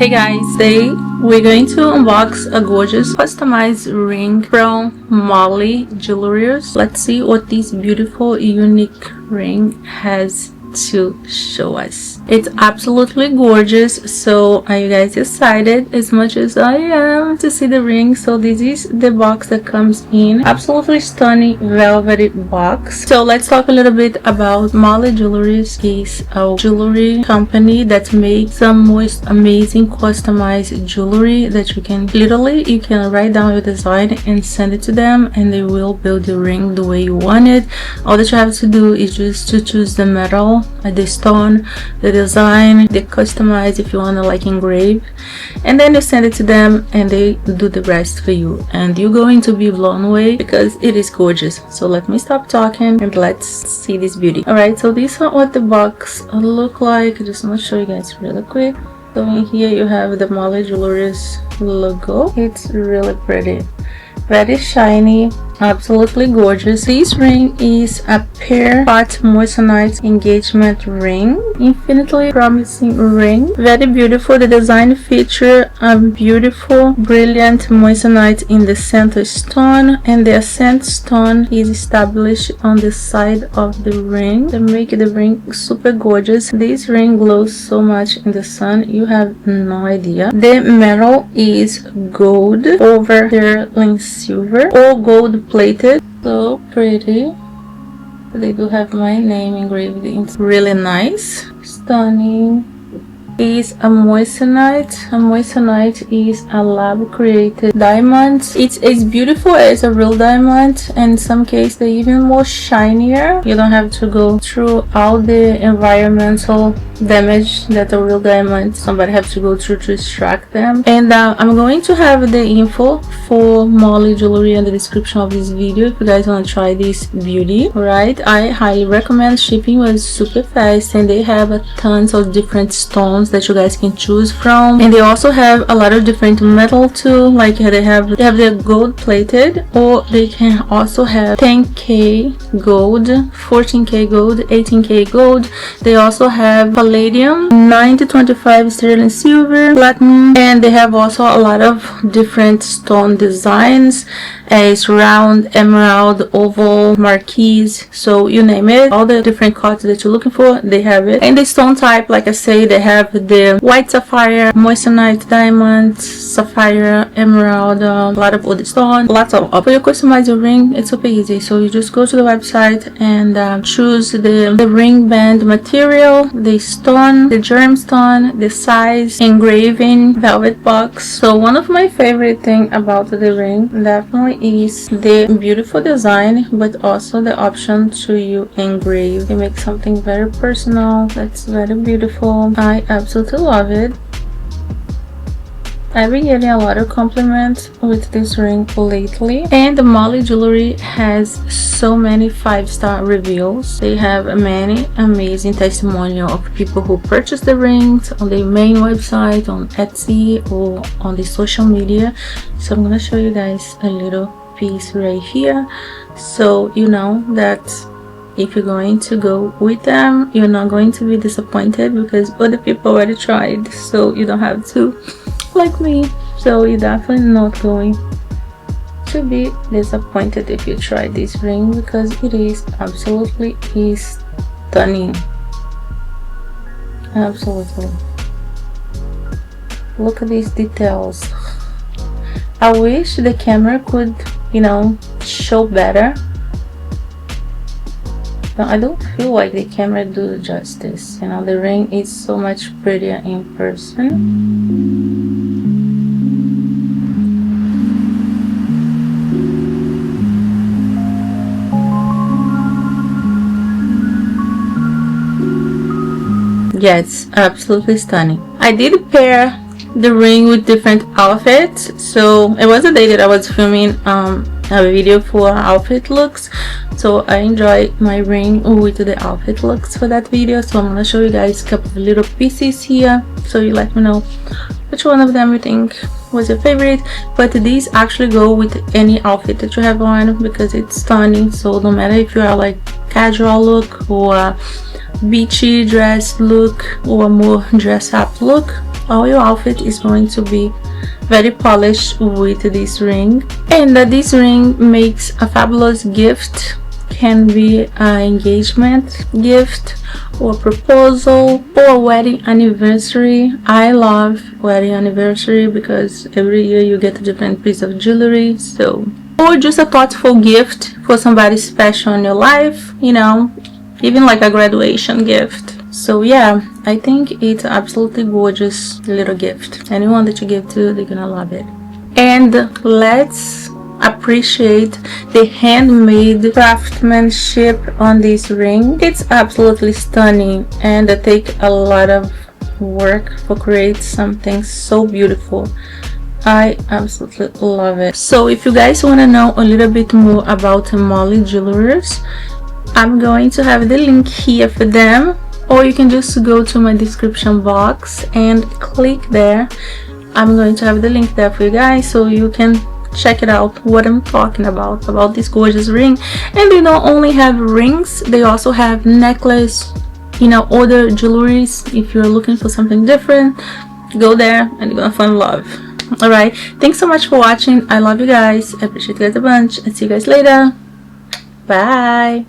Hey guys, today we're going to unbox a gorgeous customized ring from MollyJewelryUS. Let's see what this beautiful unique ring has to show us. It's absolutely gorgeous. So are you guys excited as much as I am to see the ring? So this is the box that comes in. Absolutely stunning velvety box. So let's talk a little bit about MollyJewelryUS. Is a jewelry company that makes some most amazing customized jewelry that you can write down your design and send it to them, and they will build the ring the way you want it. All that you have to do is just to choose the metal, the stone, the design, they customize if you want to like engrave, and then you send it to them and they do the rest for you, and you're going to be blown away because it is gorgeous. So let me stop talking and let's see this beauty. All right, so this is what the box look like. I just want to show you guys really quick. So in here you have the MollyJewelryUS logo. It's really pretty, very shiny, absolutely gorgeous. This ring is a pear Moissanite engagement ring, infinitely promising ring, very beautiful. The design feature a beautiful brilliant Moissanite in the center stone, and the accent stone is established on the side of the ring to make the ring super gorgeous. This ring glows so much in the sun, you have no idea. The metal is gold over sterling silver or gold plated. So pretty. They do have my name engraved. It's really nice, stunning. Is a Moissanite. A Moissanite is a lab created diamond. It's as beautiful as a real diamond, and in some cases they're even more shinier. You don't have to go through all the environmental damage that a real diamond somebody have to go through to extract them. And I'm going to have the info for MollyJewelry in the description of this video if you guys want to try this beauty. Right, I highly recommend. Shipping was super fast, and they have tons of different stones that you guys can choose from, and they also have a lot of different metal too. Like they have the gold plated, or they can also have 10k gold, 14k gold, 18k gold. They also have palladium, 9 to 25 sterling silver, platinum, and they have also a lot of different stone designs as round, emerald, oval, marquise, so you name it. All the different cuts that you're looking for, they have it. And the stone type, like I say, they have the white sapphire, moissanite, diamond, sapphire, emerald, a lot of other stone, lots of for you customize your ring. It's super easy. So you just go to the website and choose the ring band material, the stone, the gemstone, the size, engraving, velvet box. So one of my favorite thing about the ring definitely is the beautiful design, but also the option to you engrave. You make something very personal that's very beautiful. I absolutely love it. I've been getting a lot of compliments with this ring lately, and MollyJewelry has so many 5-star reviews. They have many amazing testimonials of people who purchased the rings on their main website, on Etsy, or on the social media. So I'm gonna show you guys a little piece right here, so you know that if you're going to go with them, you're not going to be disappointed because other people already tried, so you don't have to like me. So you're definitely not going to be disappointed if you try this ring, because it is absolutely stunning. Absolutely. Look at these details. I wish the camera could, you know, show better. I don't feel like the camera do justice. You know, the ring is so much prettier in person. Yes, absolutely stunning. I did pair the ring with different outfits. So it was a day that I was filming a video for outfit looks, so I enjoyed my ring with the outfit looks for that video. So I'm gonna show you guys a couple of little pieces here, so you let me know which one of them you think was your favorite. But these actually go with any outfit that you have on because it's stunning. So no matter if you are like casual look or beachy dress look or more dress up look, all your outfit is going to be very polished with this ring. And this ring makes a fabulous gift. Can be an engagement gift or proposal or wedding anniversary. I love wedding anniversary because every year you get a different piece of jewelry. So, or just a thoughtful gift for somebody special in your life, you know, even like a graduation gift. So yeah, I think it's absolutely gorgeous little gift. Anyone that you give to, they're gonna love it. And let's appreciate the handmade craftsmanship on this ring. It's absolutely stunning, and they take a lot of work for create something so beautiful. I absolutely love it. So if you guys want to know a little bit more about MollyJewelryUS, I'm going to have the link here for them, or you can just go to my description box and click there. I'm going to have the link there for you guys so you can check it out what I'm talking about this gorgeous ring. And they don't only have rings, they also have necklace, you know, other jewelries. If you're looking for something different, go there and you're gonna find love. All right, thanks so much for watching. I love you guys. I appreciate you guys a bunch, and see you guys later. Bye.